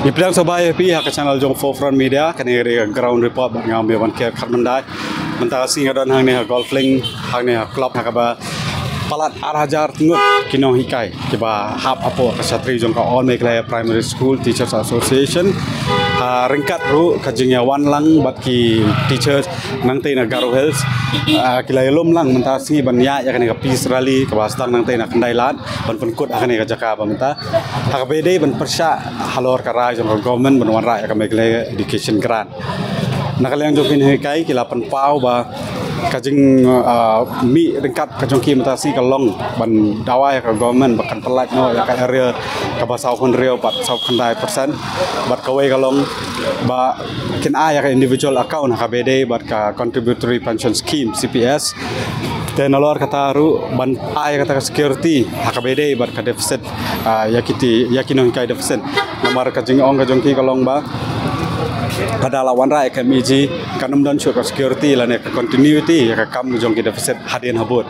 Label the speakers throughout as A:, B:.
A: Iplang sabay pi ha channel jong Forefront Media kaniri ground report ngam be wan ke khatmandai mentah singa don hang ne golfling hang ne club ha ba palat arhajar tingut kinong hikai kiba hap apo kasatri jong ka all make primary school teachers association ringkat ru kajingnya wan lang bat ki teachers nang te na Garo Hills kilai lum lang mentah singi ban ya kan ka peace rally ka bastang nang te na kendai lat ban penkut akan ka jaka ba mentah ha bede ban persya halor ka rai jong government ban wan rai ka make education grant nakaliang jong pin hikai kila pen pau ba kajing mi ringkat kajong ki mentasi kalong ban dawai ka government bakan pelat no ya ka area ka basau kon rio bat sau kandai persen bat kawai kalong ba kin ya ka individual account ka bede bat ka contributory pension scheme CPS tenalor kata ru ban kata security ka bede bat ka deficit yakinon kai deficit nomor kajing ong kajong ki kalong ba pada lawan rai kami ji kanum dan syukur security lah ne continuity ya kam jong ki deficit hadin habut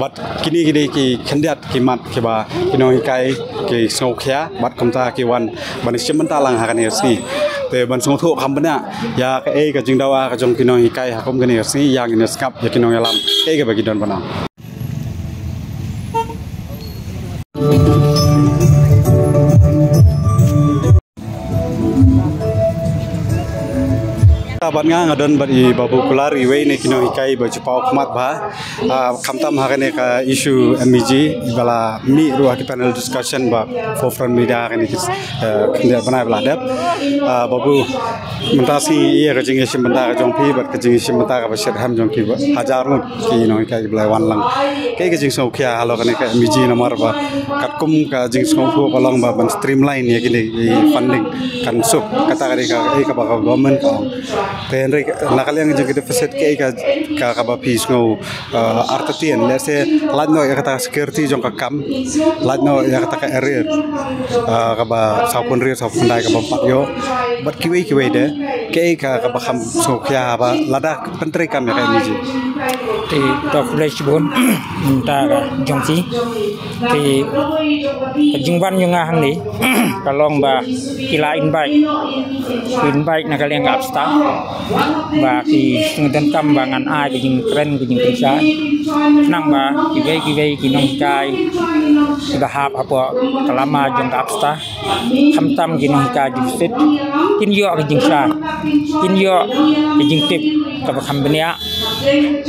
A: bat kini ki kendiat kimat ki ba kinong kai ki sngokya bat kamta ki wan ban simenta lang ha kan si te ban song thu kham bana ya ka ka jing dawa ka jong kinong kai ha kom kan si yang ne skap ya kinong yalam ka bagi don bana ban nga ngadon bat I babu kular iwe ne kino hikai ba chupau khmat ba khamtam hakane ka issue MEG bala mi ruah ki panel discussion ba Forefront Media kani kinda bana bala dap babu mentasi iya ka jingi simenta ka jongpi bat ka jingi simenta ka basir ham jongki ba hajar mu ki no hikai bala wan lang kai ka jing so khia halo kani ka MEG nomor ba katkum ka jing so phu palong ba ban streamline ya kini funding kan sup kata kari ka ba government ka tenre nakaliang jeng deficit ke ka ba pis ngo artatian lese ladno ya kata security jong ka kam ladno ya kata ka area ka ba sapun ria sapun dai ka ba pat yo bat kiwi de ke ka ba kham so kya ba lada pentre kam ya ka ni ji
B: ti tok le chibon ta ka jong si ti jingban yung hang ni kalong ba kila invite nakaliang ka absta ba ki ngden kam bangan ai ki jing kren ki jing kerja nang ba kigai kinong kai ba hap apa kalama jong kapsta khamtam kinong kai deficit kin yo ki jing sa kin yo ki jing tip ka khambania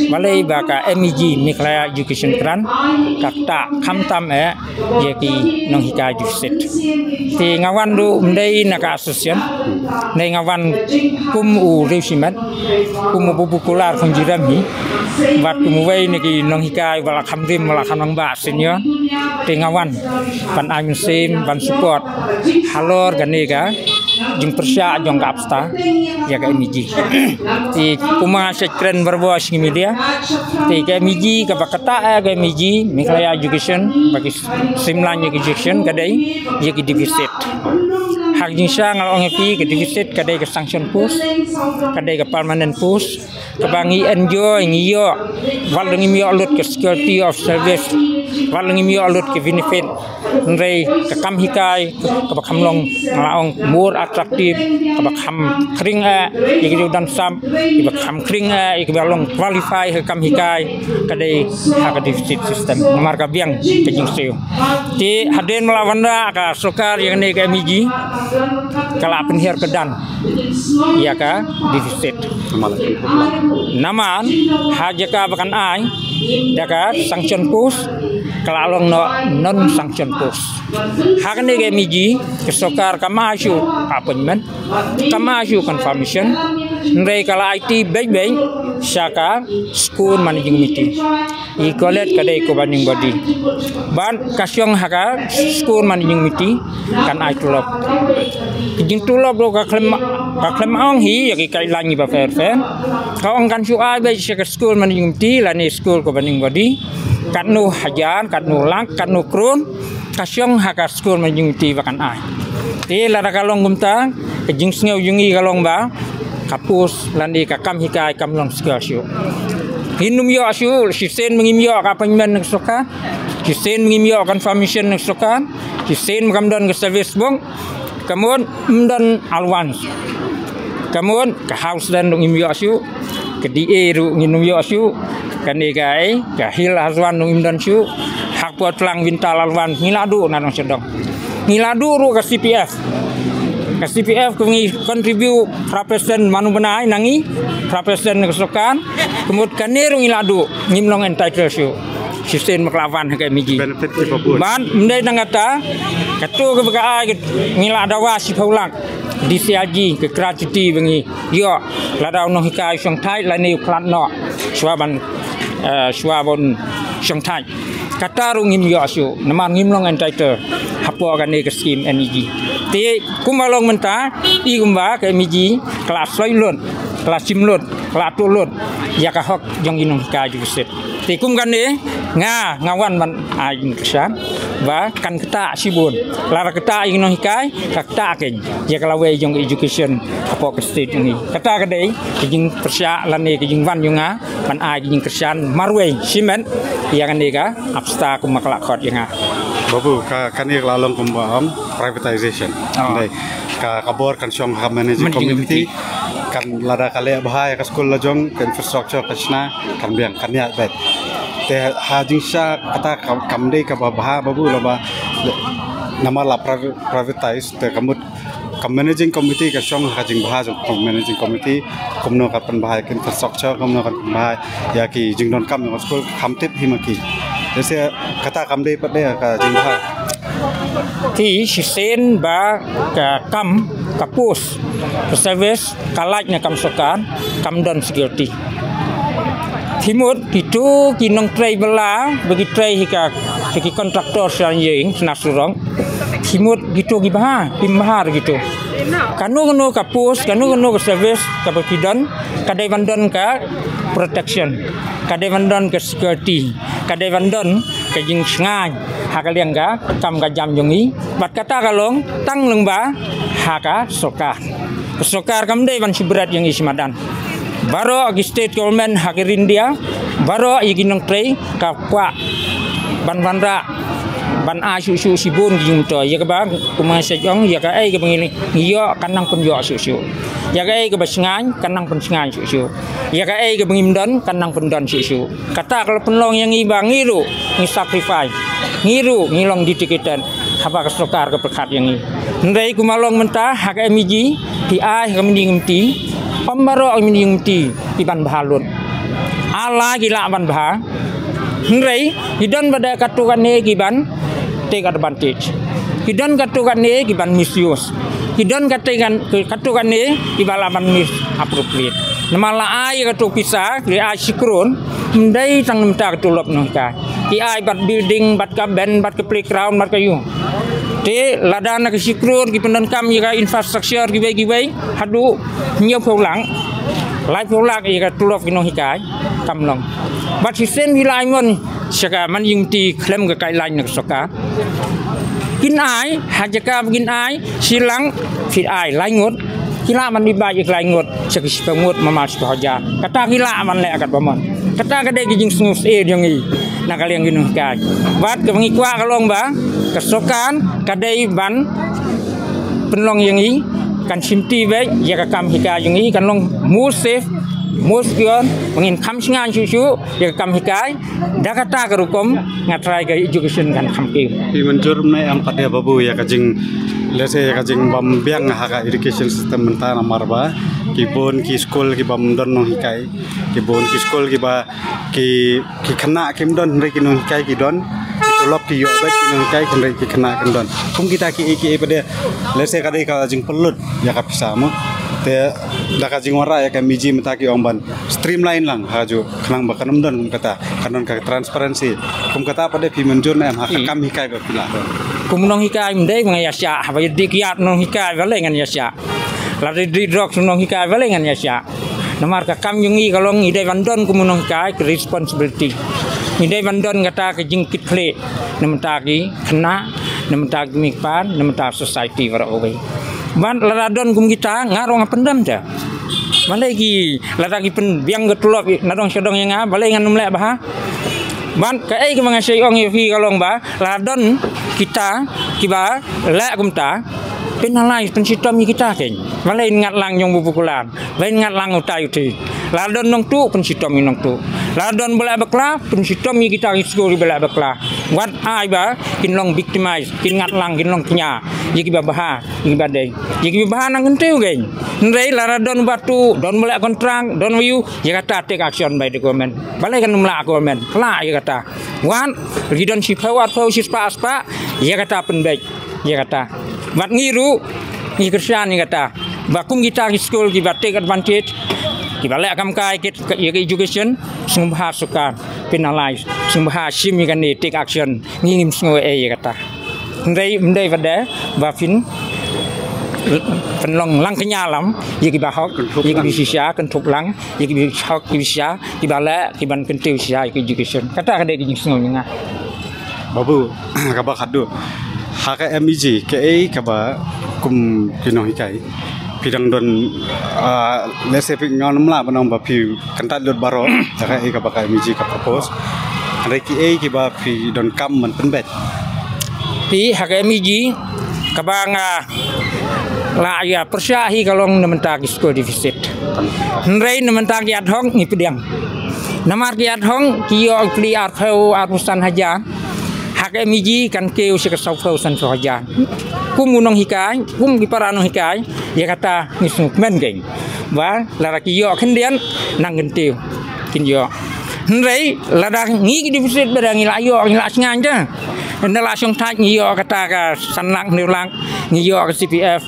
B: malai ba ka MEG Miklaya education grant kakta khamtam ye ki nong hikai deficit ti ngawan du mdei na ka association nei ngawan kum u resimat kum bubu kular khong jiram hi bat kum wei ni ki nong hikai wala khamrim wala khamang ba senior ti ngawan ban ayun sim ban support halor ganega jing persya jong kapsta ya ka MEG ti kuma sekren berbos ni media ti ka MEG ka bakata ka MEG Miklaya education bagi simlan education kadai ya ki deficit hak jing sa ngal ong pi ke deficit kadai ke sanction push kadai ke permanent push ke bangi enjoy ngiyo wal ngi mi alut ke security of service wal ngi mi alut ke benefit nrei ke kam hikai ke bakam long nglaong more attractive ke bakam kring ye ke dan sam ke bakam kring ye ke balong qualify ke kam hikai kadai hak deficit system nomor ka biang ke jing seo ti haden melawanda ka sokar yang ne ke MEG kala penhir kedan ya ka deficit naman haja ka bakan ai daka sanction push kala long no non sanction push hakne ge MEG kesokar kamasyu appointment kamasyu confirmation ndai kala IT baik syaka school managing committee I college kadai ko baning body ban kasyong haka school managing committee kan ai tulop kijing tulop lo ka klem ong hi ya ki kai langi ba fair ka ong kan su ai ba syaka school managing committee lani school ko baning body kan nu hajan kan nu lang kan nu krun kasyong haka school managing committee bakan ai ti la kalong gumta kijing sngew yungi kalong ba kapus landi ka kam hikai kam long skill syu hinum yo asyu sisen mengim yo ka penmen soka sisen mengim yo confirmation soka sisen kamdan ke service bong kemun mdan alwan kemun ka house dan dong im yo su ke di ru nginum yo su kan ni gai ka hil azwan dong im dan su hak po tlang wintal alwan ngiladu nanong sedong ngiladu ru ka CPF ko ngi contribute prapresiden manu benai nangi prapresiden kesokan kemud kaneru ngiladu ngimlong entitled su sistem maklawan ke miji
A: benefit ki babun
B: ban mendai nangata katu ke baka ngiladawa si paulang di siaji ke gratuity bengi yo ladau no hikai song thai la ni klat no swaban swabon song thai kata rungim yo asu naman ngimlong entitled hapo kan ni ke scheme energy ti kumalong menta i gumba ke miji kelas loilun kelas simlun kelas tulun ya ka hok jong inong ka juset ti kum kan ni ngawan man ain kesan ba kan keta sibun lara keta inong hikai kata ken ya kalawe jong education hapo ke state ni kata kadai jing persya lane ke jing wan yunga pan ai jing kesan marwe simen ya kan ni ka absta kum maklak khot yanga
A: babu kan ni lalong kumbang privatization dai ka kabor kan syong ha managing community kan lada kale bahaya ka school lajong ke infrastructure kasna kan biang kan ya bet te hajing sha kata kamde ka baha babu loba nama la privatize te kamut managing committee ka syong hajing bahaya managing committee kumno ka pan bahaya infrastructure kumno kan bahaya ya ki jingdon kam no school kamtip himaki jese kata kamde pade ka jing bahaya
B: ti sisen ba ka kam kapus service kalaj na kam sokan kam don security timur itu kinong tray bela bagi tray hika bagi kontraktor sang yeng senasurong timur gitu gibah pimbahar gitu kanu kapus kanu service ka bapidon kadai vandon ka protection kadai vandon ka security kadai vandon ka jing sngai hakaliang ka kam ka jam jongi bat kata kalong tang lengba haka sokar kamde ban sibrat yang ismadan baro agi state government hakirin dia baro igi nong tray ka kwa ban asu sibun gi to ya ka bang kuma sejong ya ka ai ka bangili yo kanang pun yo asu ya ka ai ka basengan kanang pun sengan asu ya ka ai ka bangimdon kanang pun don asu kata kalau penlong yang ibang ngiru ni sacrifice ngiru ngilong ditiketan apa kesokar ke perkat yang ini ndai kumalong mentah hak emiji ti ai ka mending ti pambaro mending ti iban bahalun ala gila ban bah ndai hidon pada katukan ne giban take advantage hidon katukan ne giban misuse hidon katukan ne ibalaman misappropriate namala ai katu pisah li ai sikrun ndai tang nemta katulop no ka ti ai bat building bat ka ben bat ka playground bat ka yu te ladana ke sikrun ki pendon kam ya infrastructure ki bai hadu nyau pholang lai pholak ya tulop ki no hikai kam long bat sisen hilai mon saka man yung ti klem ka kai lain nak soka kin ai hajaka begin ai silang fit ai lai ngot kila man dibai ik lai ngot saka sipangut mamal sipaja kata kila man le akat bamon kata kade gijing snus yang i nakaliang ginu kai bat ke mengikwa kalong ba kesokan kadai ban penlong yang i kan simti be ya ka kam hika yang i kan long mu safe muskion mengin kam singan susu ya kam hikai dakata kerukom ngatrai ke education kan kampi
A: i menjur mai am pada babu ya kajing lese kajing bam biang haka education system mentana marba kibon ki school ki bam don no hikai kibon ki school ki ba ki khana kim don re ki no hikai ki don lop ki yo ba ki no hikai ki re ki khana kim don kum kita ki pada lese kadai kajing pelut ya kapisamu te daka jingwara ya kami miji metaki omban streamline lang haju kenang bakanam don kata kanon ka transparency kum kata pada pi menjur na hak kam hikai ba pila
B: kum nong hikai mdei mangayasya ba dikiat nong hikai ba lengan yasya la di drok nong hikai ba lengan yasya namar ka kam yungi kalong ide vandon kum nong hikai responsibility ide vandon kata ke jingkit kle nementaki kena nementaki mikpan nementaki society wara owe ban laradon kum kita ngarong pendam ja balegi ladagi pen biang getulop nadong sedong yang balai ngan numlek bah ban ka ai ke mangasai ong fi kalong ba ladon kita kiba lek kum ta penalai pensistom kita kan lain ngat lang yang bubukulan lain ngat lang utai uti ladon nong tu pensistom nong tu ladon bela bekla pensistom kita skor bela bekla wat ai ba kin long victimize kin ngat lang kin long kenya yiki baha yiki baha nang kentiu gen ndai ladon batu don bela kontrang don view ya kata take action by the government balai kan mela government la ya kata wan ridon si pawat paw si spa ya kata penbaik ya kata wat ngiru ni kerjaan ni kata bakum kita di school kita take advantage kita lek kam kai kita education sumber sukan penalize sumber sim kan ni take action ngim semua ya kata ndai pada bafin penlong lang kenyalam ya kita hok ya kita bisa kan thuk lang ya kita hok bisa kita lek kita kentiu sia education kata kada di semua ngah
A: babu kabak hadu hak MEG ke kaba kum kino hikai pidang don lese ping ngon mla banong ba pi kantat dot baro hak kaba MEG ka propose ada ki ba pi don kam man penbet
B: pi hak MEG kaba nga la ya persyahi kalong nementagi school deficit nrei nementagi ad hoc ni pidang namar ki ad hoc kiyo kli ar phau ar pusan haja hak MEG kan keu sekasau phau san haja kum unong hikai kum ki paranong hikai ya kata ngisuk men geng wa laraki yo kendian nang gentiu kin yo nrei ladang ngi deficit badang ila yo ila sngan ja ndala song thaj ngi yo kata ka sanlang niulang ngi yo ka CPF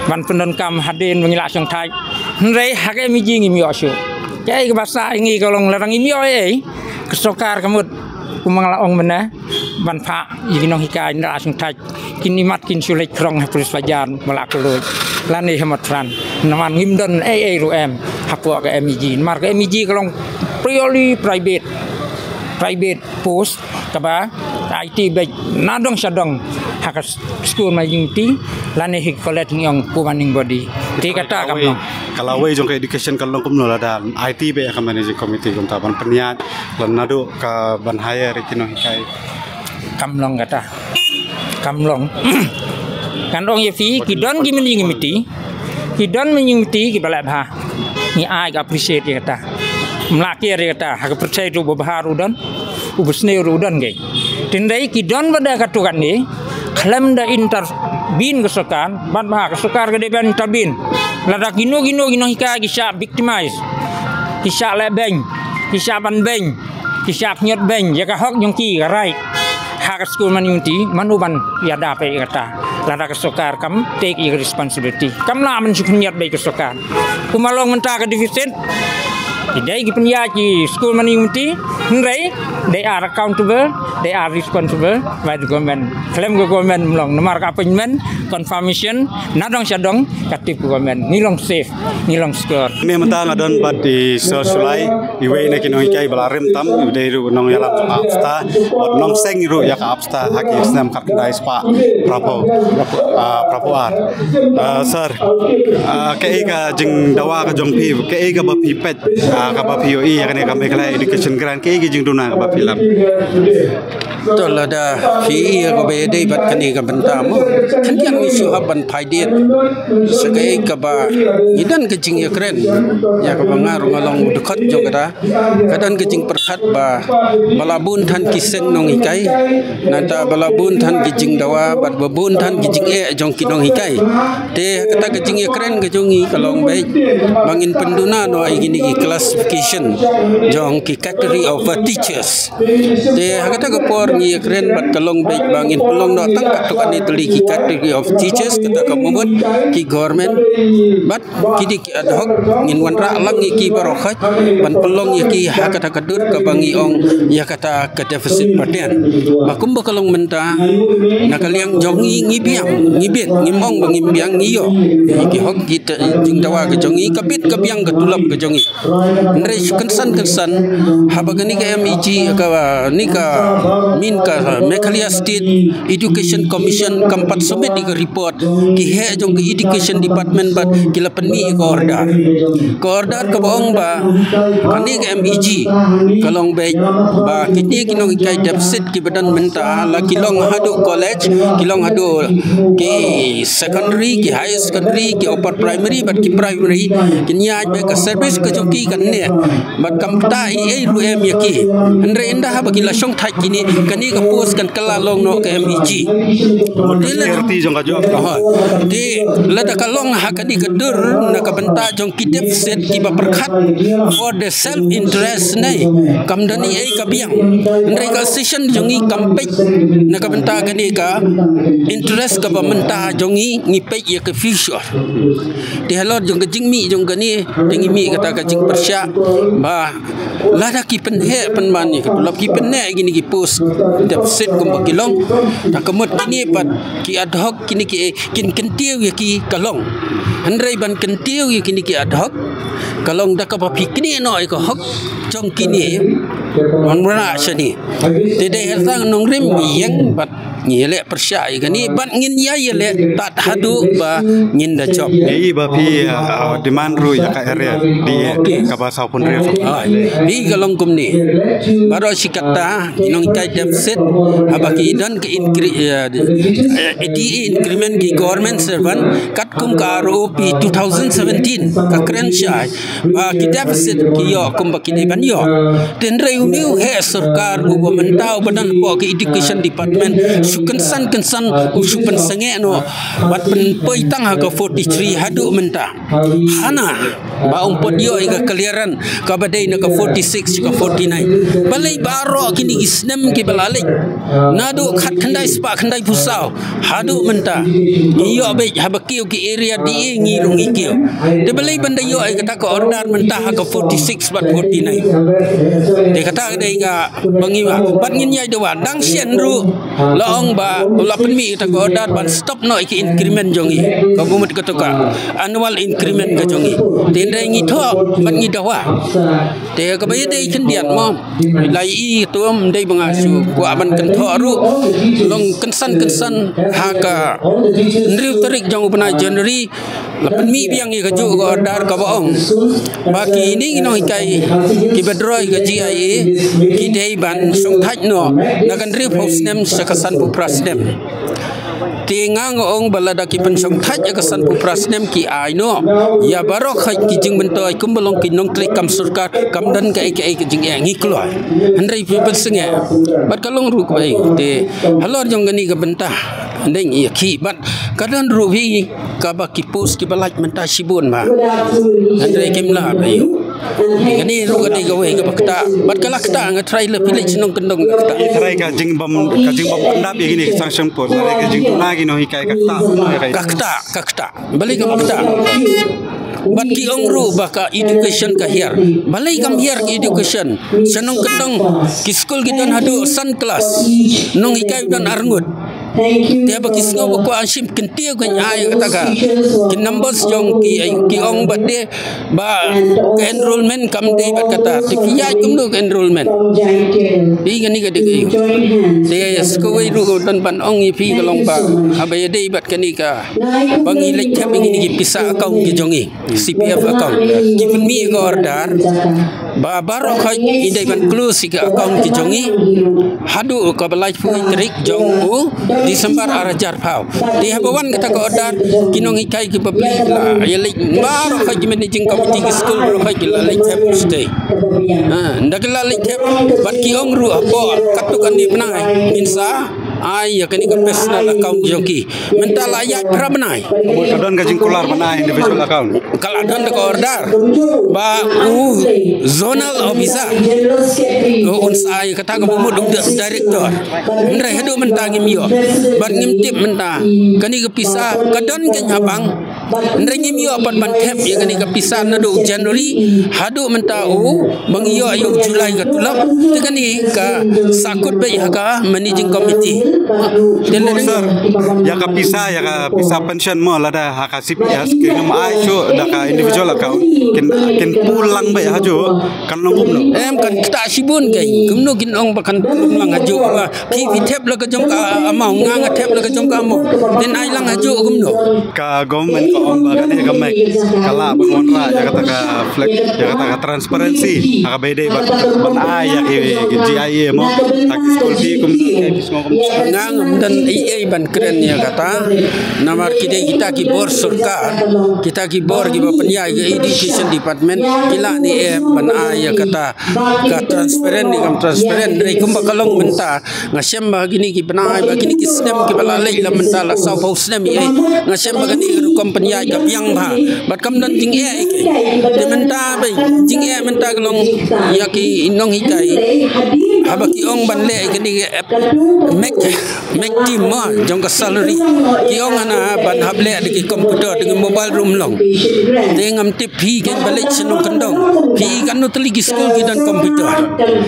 B: ban pendon kam hadin ngila song thaj nrei hak MEG ngi yo syu kai ka basa ngi kolong ladang ngi yo kesokar kamut kumangla ong mena ban pha yiginong hikai ndala song thaj kini mat kin sulek krong hapus fajan malakului lani hemat fran naman ngimdon rum hapua ke MEG mar ke MEG kalong purely private post kaba IT baik nadong sadong hak school majingti lani hik collect nyong kumaning body ti kata kam
A: kalau we jong ke education kalong kum nola dan IT be akan managing committee kum taban peniat lan nado ka ban hire kino hikai
B: kamlong kata kamlong kan ong ye fi kidon ki menyingmiti ki balai bah ni ai ka appreciate ye kata mlaki ye kata hak percaya tu baharu dan ubusne rudan ge tindai kidon bada katukan ni klaim da interbin kesukaan ban bah kesukar ke deban interbin lada gino hika kisah victimize kisah lebeng kisah ban beng kisah nyot beng ya ka hok jongki right hak school manuti manuban ya dapat kata lada kesukar kam take your responsibility kam la men sukunyat baik kesukar kumalong menta ke deficit idai ki penyaji school manuti nrei they are accountable they are responsible by the government claim government melong nomor appointment confirmation nadong sadong katip government nilong safe nilong secure
A: me menta ngadon bat di sulai iwe ne kinoi kai balarim tam udai ru nong yalam apsta nong seng ru ya apsta hak islam kat dai spa prapo ar sir ke ga jing dawa ka jong pi ke ga ba pi pet ka ba pi oi ya ne ka me kala education grant ke ga jing duna ka ba pi lam
C: tol ada fi ko be dei bat kani ka bentamu kan yang isu haban paidiet segai ka ba idan ke jing ya keren ya ka bangar ngalong dekat jo kada kadan ke jing perkhat ba balabun than kiseng nong hikai nata balabun than ke jing dawa bat babun than ke jing jong kinong hikai te kata ke jing ya keren ke jongi kalong baik bangin penduna no ai gini ki classification jong ki category of teachers te kata ke por ni keren bat kalong baik bangin pelong no tangkat to kan itli ki category of teachers kata ka mumut ki government bat kidi ki ad hoc ngin wan ra lang ki barokhat ban pelong ki hakata kadut ka bangi ong ya kata ke deficit perdian bakum bakalong menta nakaliang jongi ngibiang ngibit ngimong bangim biang ngiyo ki hoc kita jing dawa ke jongi kapit ke biang ke tulap ke jongi ndre kensan habagani ka MEG ka ni ka min ka Meghalaya State Education Commission kampat submit di report ki he jong ke Education Department bat kila penmi ko order ka bong ba kani ka MEG kalong be ba kini kinong kai deficit ki badan menta la kilong hadu college kilong hadu ki secondary ki high secondary ki upper primary bat ki primary kinya be ka service ka joki kan ne bat kam ta ai ru em yaki andre inda ha bagi la shong thai kini kani ka post kan kala long no ka MEG
A: RT jong ka job
C: di la da kalong ha kani ka dur na ka benta jong ki deficit ki ba perkhat for the self interest nai kam dani ai ka biang andre ka session jongi kampek na ka benta kani ka interest ka ba menta jongi ngi pe ya ke future di halor jong ka jingmi jong kani jing mi kata ka jing persya ba la da ki pen he pen man ni ka ki pen ne gini ki post deficit kum ba kilong ta kemut kini pat ki ad hoc kini ki kin kentiu ya ki kalong handrai ban kentiu ya kini ki ad hoc kalong da ka ba pikni no ko hok jong kini on mana sini tede hertang nong rim yang bat nyele persya gani ban ngin ya yele tat hadu ba ngin da job
A: ei ba pi demand ru ya ka area di ka ba sa pun re
C: di kalong kum ni baro sikata inong kai deficit abaki dan ke increment ki government servant kat kum ka ROP 2017 ka kren syai ba ki deficit ki yo kum ba ki ni ban yo ten reuniu he sarkar ubo mentau badan po ke education department sukensan usupan senge no wat pen poitang ha ka 43 hadu menta hana ba umpot yo iga clearan ka badai na ka 46 ka 49 balai baro kini isnem ki balalik nadu khat khandai spa khandai pusau hadu menta iyo be habakiu ki area di ngirung ikio de balai banda yo ai kata ka order menta ha ka 46 bat 49 de kata dei ga bangiwa bat ngin yai de wan dang sien ru long ba la penmi ta ko order ban stop no ki increment jongi ka bumut ka to ka annual increment ka jongi tin dei ngi tho bat ngi dawa te ka bai dei chen dian mo lai i tuam dei banga su kwa ban kan tho ru long kensan ha ka nriu tarik jong upna January la penmi biang i ka ju ko order ka baong ba ki ni no kai ki bedroi ka GIA ki dei ban sung thaj no na kan riu posnem sakasan pu prasnem tingang ong balada ki pensong thaj akasan pu prasnem ki ai no ya barok khai ki jing bentoi kumbalong ki nong klik kam surkar kam dan ka ki jing ngi kloi handrai people singe bat kalong ru bai te halor jong gani ka bentah ndeng ya ki bat kadan ru vi ka ba ki post ki balaj menta sibun ma handrai kimla bai gani ru gani gawe ka bakta bat kala kta nga try le pilih nong kendong kta
A: try ka jing bam pendap ya gini sanction pos ka jing tuna gino hikai kakta balik ka kakta bat ki ong ru baka education ka hier balai kam hier education sanong kendong ki school gidan hadu san class nong hikai dan arngut dia bagi snow ko ansim kentiu kan ay kata ki numbers jong ki ong bat de ba enrollment kam de bat kata ti ya kum do enrollment bi gani ka de de school ru dan ban ong i pi kalong ba abai de bat kani ka bangi lek thap ngini ki pisa account ki jongi CPF account ki pun mi ko order ba baro khai ide ban close ki account ki jongi hadu ka balai pu trik jong u Disember arajar pau di habawan kata ko order kinong ikai ki public la ayalik baro khai managing committee ki school ro khai ki lek thap stay ndakla lek thap bat ki ong ru apo katukan ni penai insa ai ya kani ka personal account joki mental ayat prabenai kadon ka jing kular benai individual account
C: kalau dan ka order ba zonal officer unsai kata ka bumut director ndrai hadu mentangi mio bat ngimtip menta kani ka pisa kadon ke nyabang ndrai ngimio apan ban thep ya kani ka pisa nadu January hadu menta bang iyo ayo Julai ka tulap te kani ka sakut be ka managing committee
A: Sir, ya ka pisa pension mo lada haka CPS kini mai chu da ka individual account kin pulang ba hajo kan nongum no
C: em kan ta sibun kai kumno kin ong bakan pulang hajo ba pi thep la ka jong ka amau nga thep la ka jong ka mo den ai lang hajo kumno
A: ka government ko om ba kan ka mek kala ban ra ya kata ka flex ya kata ka transparency haka bede ban ai ya ki GIA mo tak school fee kum
C: ngang dan ai ban keren ya kata namar kita ki bor surkar kita ki bor ki bapanya education department kila ni ban ya kata ka transparent ni kam transparent dari kum bakalong menta ngasem ba gini ki banai ba gini ki snem ki balalai la menta la sau pau snem ai ngasem ba gini ru company ka biang ba bat kam dan jing ai ki de menta ba jing ai menta kalong ya ki inong hikai abaki ong ban le gini make team ma jong ka salary ki ong ana ban hable de komputer dengan mobile room long dengan tip pi kan balik senung kendong pi kan no teli school ki dan komputer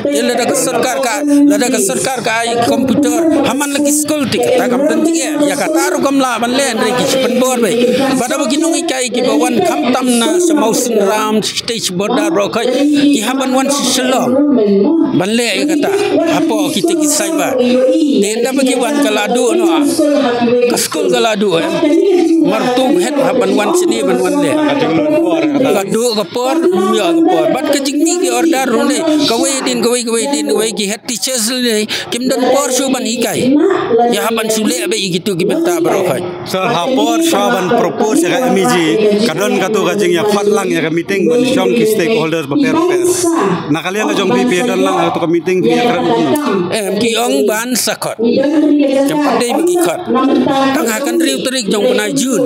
C: ele da sarkar ka ai komputer haman lagi school tik ta kam tan ya ka taru kam la ban le andre ki pen bor be bada bagi nung kai ki bawan kham tam na samau sin ram stage borda ro kai ki haban wan silong ban le kata apo kita ki sai ba denda bagi wan kaladu no ka school kaladu martung het haban wan sini ban wan le kadu ka por ya ka por bat ka jingni ki order rune kawai din ki het teachers le kim dan por shu ban hikai ya haban sule be gitu ki benta bro kai
A: sir hapor shaban propose ka miji kadon katu ka jing ya fatlang ya ka meeting ban shong ki stakeholders ba per nakalian ka jong pi dan lang to ka meeting pi kran
C: ki ong ban sakot cepat dei bagi khat tang akan riu terik jong panai jun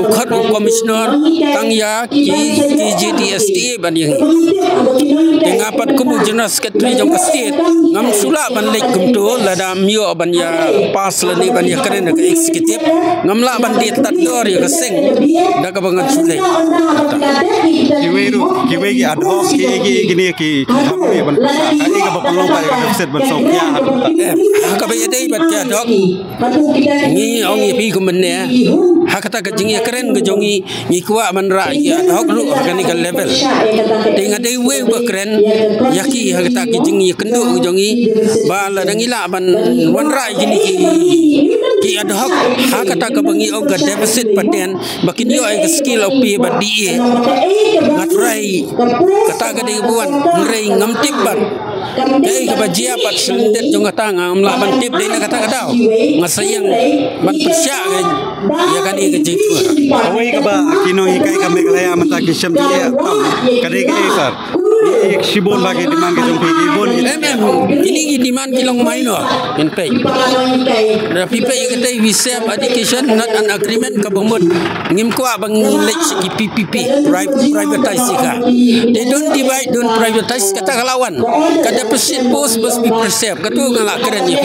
C: ukhat commissioner tang ya ki JDSTA ban yang tengapat kumu general secretary jong ka state ngam sula ban lek kumto lada mio ban ya pas la ni ban ya keren ka executive ngam la ban dit tat dor ya ka seng da ka bangan sule
A: kiwe ki ad hoc ki gini ki hamni ban ka ka bapalong pa ka set ban sok ya
C: ka ba yedai bat ya dok ni ong ye pi kum ne ha kata ka jing ya keren ka jongi ni kwa man ra ya dok lu organical level dengan dei we ba keren yaki ha kata ki jing ya kendu jongi ba la dangila ban wan ra gini ki ad hoc ha kata ka bangi og ka deficit paten bakin yo ai skill of pi ba di ngatrai kata ka dei buan nrei ngam tibat dei ka ba jia pat selendet jong kata ngam la ban tip dei na kata ka dau ngasayang ban persya ya kan i ka jing
A: awai ka ba kino hikai ka meglaya mata ki sham ya kade ke sir एक शिबोन बाकी डिमांड के जों Peggy bone
C: ini ki demand kilong minor in pay rapi pay kata we save education not an agreement ka bangmut ngim ko abang lek ki PPP privatize ka they don't divide don't privatize kata kalawan kada percent post must be preserved katu ngala keren ni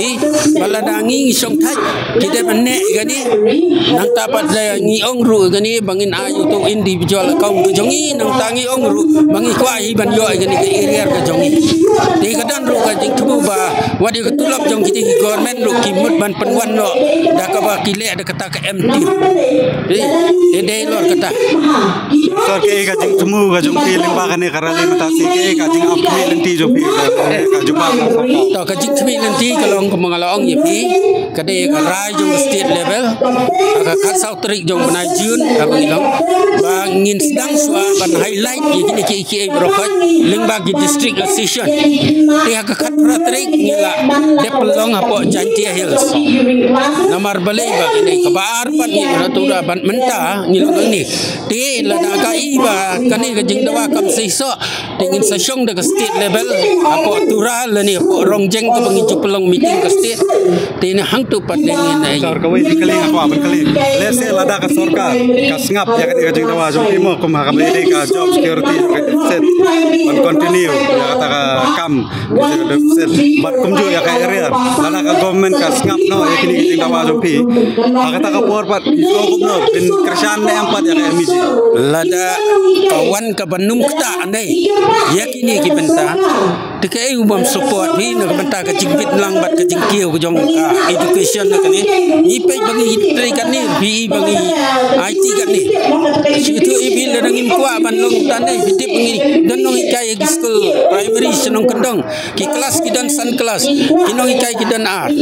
C: baladangi ngisong thai kita benne gani nang tapat la ngi ong ru gani bangin ayu to individual account jongi nang tangi ong ru bangi kwa hi ban yo gani ke area ka jongi te kadan ru ka jing tu ba wadi ka tulap jong kita government ru ki mut ban penwan no da ka ba kile ada kata ka MT de lor kata
A: sor ke ka jing tumu ka jong pi limba kane karale matasi ke ka jing ap ki lenti jo pi ka jupa
C: to ka jing pi lenti kalong ko mangalong ye pi ka de ka rai jong state level ka ka south trik jong banai jun ka bangilong ba ngin sedang swa ban highlight ye kini ki brokat lingba ki district session te ka khat trik ngila de pelong apo janti hills namar balai ba ini kabar pan ni natura ban menta ngilong ni te la da ka iba kani ka jing dawa kam seiso tingin sa syong de state level apo tural ni apo rongjeng ka bangi pelong meeting ka state te ni hang tu pat dengin ai
A: sor ka wei dikali ako aban kali lese lada ka sorkar ka sngap ya ka jing dawa jong timo kum ha ka bele ka job security ka set ban continue ya kata ka kam set bat kum ju ya ka area lada ka government ka sngap no ya kini jing dawa jong pi kata ka por pat iso kum bin kersan ne ampat ya ka miji
C: lada kawan ka banum kta andai ya kini ki benta dekai umam support hi nak benta ka jingpit lang bat ka jingkiu ka jong education nak ni ni pe bagi tri kan ni bi bagi IT kan ni itu ibil dan ngim kwa ban long tan ni bitip ngi dan nong ikai ki school primary senong kendong ki kelas ki dan san kelas ki nong ikai ki dan ar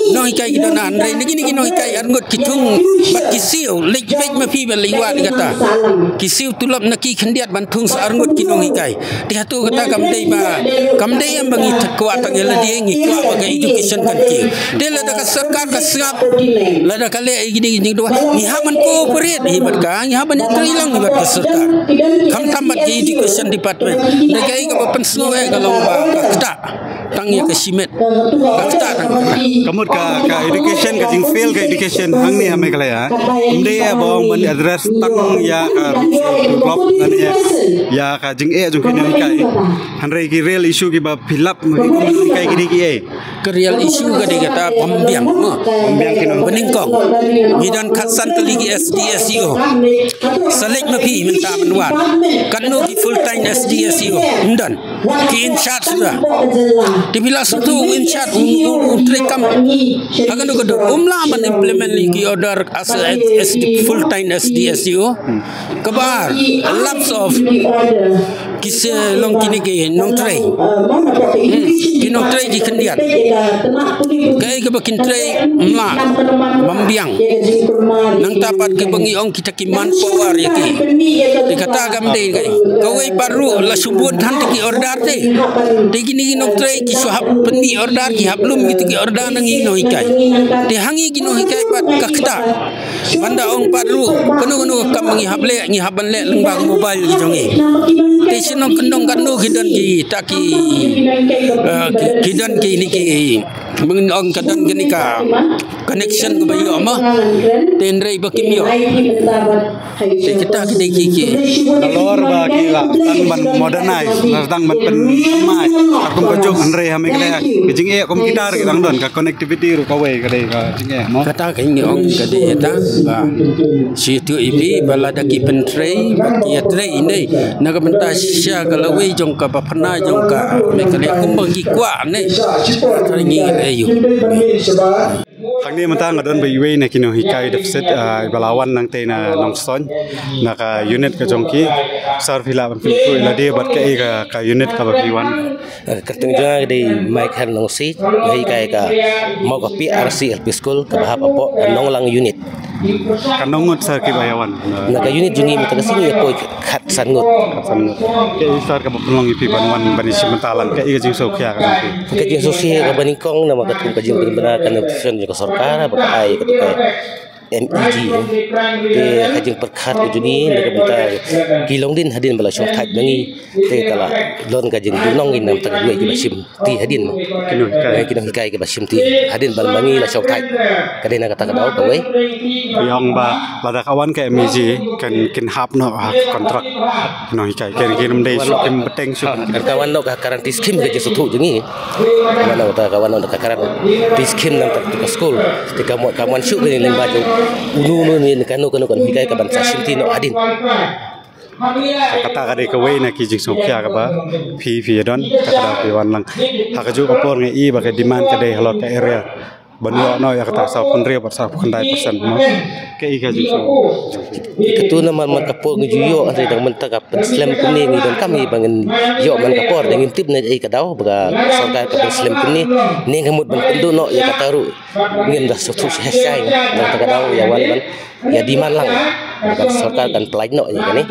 C: nong ikai ki dan an re ni ki nong ikai arngot ki thung bat ki siu lek pej ma pi ban liwat kata ki siu tulap na ki khendiat ban thung sa arngot ki nong ikai dia tu kata kamdei yang bangi kuat tang yela dia ngi kuat bagi education kan ki dia la da sarkar ka sap la da kale gini dua ni haman ko perit hibat ka ni haban trilang hibat ka sarkar kam tamat ki education department dekai ka pensuh kalau ba kata tang ya ka simet kata
A: kamut ka education ka jing fail ka education hang ni ame kala ya kamdei ya bong ban address tang ya ka blog kan ya ka jing jung kini kai hanrei ki real issue ki ba philap kai ki ki
C: ke real issue ka de kata pembiang kino peningkong hidan khasan teligi SDSU select mapi minta menwat kanu ki full time SDSU ndan ki in charge sudah dibila satu in charge trekam akan do umla man implement ki order as full time SDSU kabar lots of kise long kini ke nong tray kinong tray ki kendian kai ke bakin tray mla mambiang nang tapat ke bangi ong kita ki man power ya ki dikata gamde kai kawai baru la subut han ki order te de kini kinong tray ki suhab peni order ki hablum gitu ki order nang ino ikai de hangi kino ikai pat kakta banda ong baru kanu kam ngi hable ngi haban le lengbang mobile ki jongi te sinong kendong kanu kidan ki taki kidan ki ni ki mengong kadan gini ka connection ko bayo ma tenrei bakimyo te kita ki
A: kalor ba ki la tang ban modernize tang ban pen mai akum ko jong andre hame kala jing kom gitar ki tang don ka connectivity ru ka we ka dei ka jing mo
C: kata ka ngi ong ka dei ta ba si tu ibi balada ki pentrei ba ki trei indai naga benta sya ka lawi jong ka bapana jong ka me kale kum bagi kwa ne ngi ayu
A: Kang ni mentang adon ba iwe na kino hikai deficit balawan nang te na nong son na ka unit ka jongki sar phila ban phil ko ila de bat ka unit ka ba piwan
D: kerteng jang di mic han nong si hikai ka mau ka PRC LP school ka bahap apo nong lang unit
A: kanongot sa ki bayawan
D: na ka unit jungi mata kasini ya ko khat sangot
A: ke sar ka pelong ipi banwan bani simentalan ke iga jing so kya ka
D: ka jing sosial ka baningkong na makat ka jing benar kan option ka sarkar ba ai ka MEG te kajing perkhat ko juni na kabita kilong din hadin bala syong thak nangi te kala lon kajing dunong in nam tag duai ki basim ti hadin kino hikai ki basim ti hadin bal mangi la syong thak kadena kata ka daw ka we
A: yang ba lada kawan ke MEG kan kin hap no kontrak kino hikai ken kinum dei su kim beteng su
D: kawan no ka karanti skim ka jesu thu jungi mana ta kawan no ka karanti skim nam tag ka school te kamuan syuk ni limba unu ni kanu hikai ka bansa simti no adin
A: kata kade ka we na ki jing so kya ka ba phi don kata wan lang hakaju ka por nge i ba ka demand kade halot ka area banua no ya kata sa pun ria par sa pun dai persen mo ke i ka jing so
D: ketu na man kapor ngi juyo ase dang menta ka slam kuni ngi don kami bangen yo man kapor dang tip na ai ka daw baga sarkar ka slam kuni ni ngamut ban pendu no ya kataru ngin dah sutu hesai dang ka daw ya wan ban ya diman lang baga sarkar kan pelain no ya ni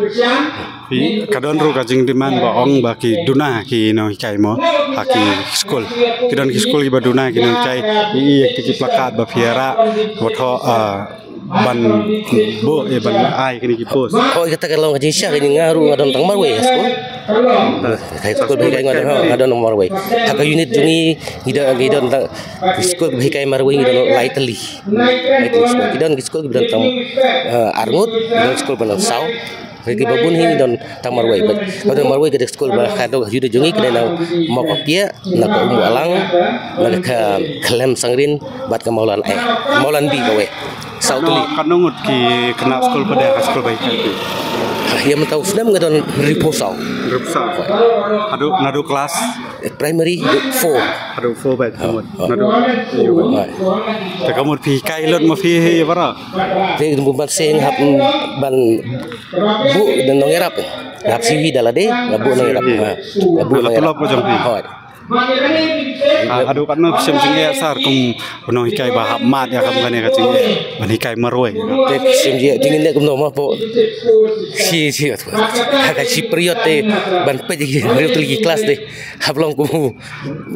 A: kadon ru ka jing demand ba ong ba ki duna ki no hikai mo haki school kidon ki school ki ba duna ki no kai i ki plakat ba fiera wotho ban bo ban ai kini ki post
D: oh kata kalau ngaji sya ni ngaru ngadon tang marwe school kai school bagi ngadon marwe haka unit jungi ngidon tang school bagi marwe ngidon lightly ngidon school ngidon tang arngut ngidon school ban sau bagi babun hi don tamar wai bat don marwai ke school ba khado jude jungi kena nang mo kopia na ko alang na ka klem sangrin bat ka maulan bi ka we Sautuli.
A: Kanungut ki kena sekolah pada sekolah baik itu.
D: Ia mentau sudah mengadon riposau.
A: Rupsa. Nadu kelas.
D: Primary 4.
A: Adu 4 baik kanungut. Nadu. Tapi kamu pi kailot ma pi para.
D: Jadi bukan seng hap ban bu dan nongerap. Hap siwi dalade, bu nongerap. Bu
A: Tulap ko jang pi. Adu kan nak sim singe sar kum penuh hikai bahap mat ya kam kan ya kacing ban hikai maroi.
D: Tek sim dia dingin dek kumno ma po. Si agak si period te ban pe di lagi kelas de. Hap long kum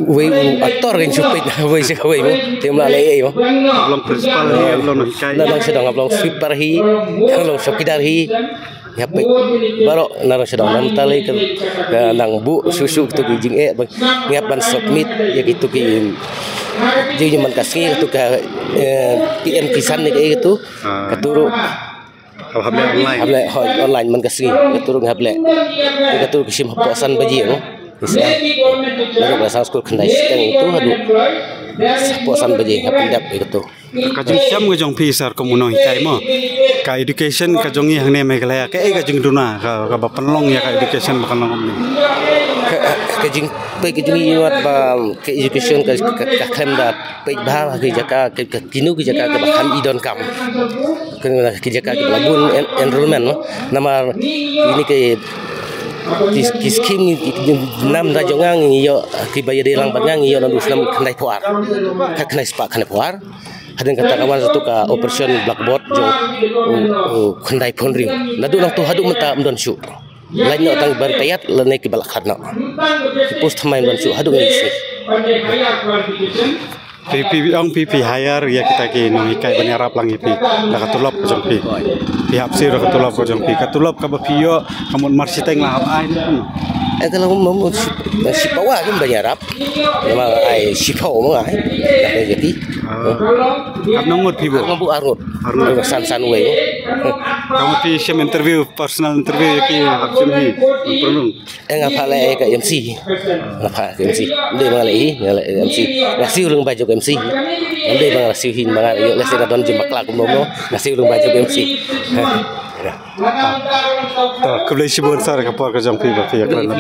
D: we aktor kan supit we se we mo. Te ma le mo.
A: Belum principal ya belum hikai.
D: Nang sedang long sweeper hi, long sokidar hi. Ya pe baro narang sedang nam tali ke nang bu susu tu gijing ngiapan submit ya gitu ki jadi man kasih itu ke PM kisan ni gitu keturu hable online man kasih keturu hable keturu kisim haposan baji no bisa lalu bahasa sekolah kendai sedang itu aduh haposan baji hapindap gitu
A: kajung siam kajung pisar komuno hikai mo ka education kajung yang ne megalaya ka kajung duna ka penlong ya ka education bakal long ni
D: kajing iwat ba ke education ka klem da pe bah ke jaka ke kinu ke jaka ke baham idon kam ke jaka ke labun enrollment nama ini ke kiskim nam da jongang iyo ki bayar lang bangang iyo nandu nam kanai puar ka kanai spa kanai puar hadang kata kawan satu ka operation blackboard jo kanai phonri nadu lang tu hadu menta mdon shu lain no tang bar tayat lanai ki balak hadna post main don shu hadu ngi si
A: PP hire ya kita ki no hikai banyarap lang ipi da katulop ko jong pi pihak sir katulop ko jong pi katulop ka bapio kamun marsiteng lah ai
D: kalau mau si pawa kan banyarap memang ai si pawa mo ai da jadi
A: kanungut pi bu
D: bu arut san we
A: kamu pi sim interview personal interview ki haksim hi perlu
D: ngapale ka MC ngapa MC ndai mangalai MC nasi urang baju MC ndai mangalai hin mangal yo lesi don jimakla kumomo nasi urang baju MC
A: to keblai sibun sar ka por ka jong pi ba pi aklan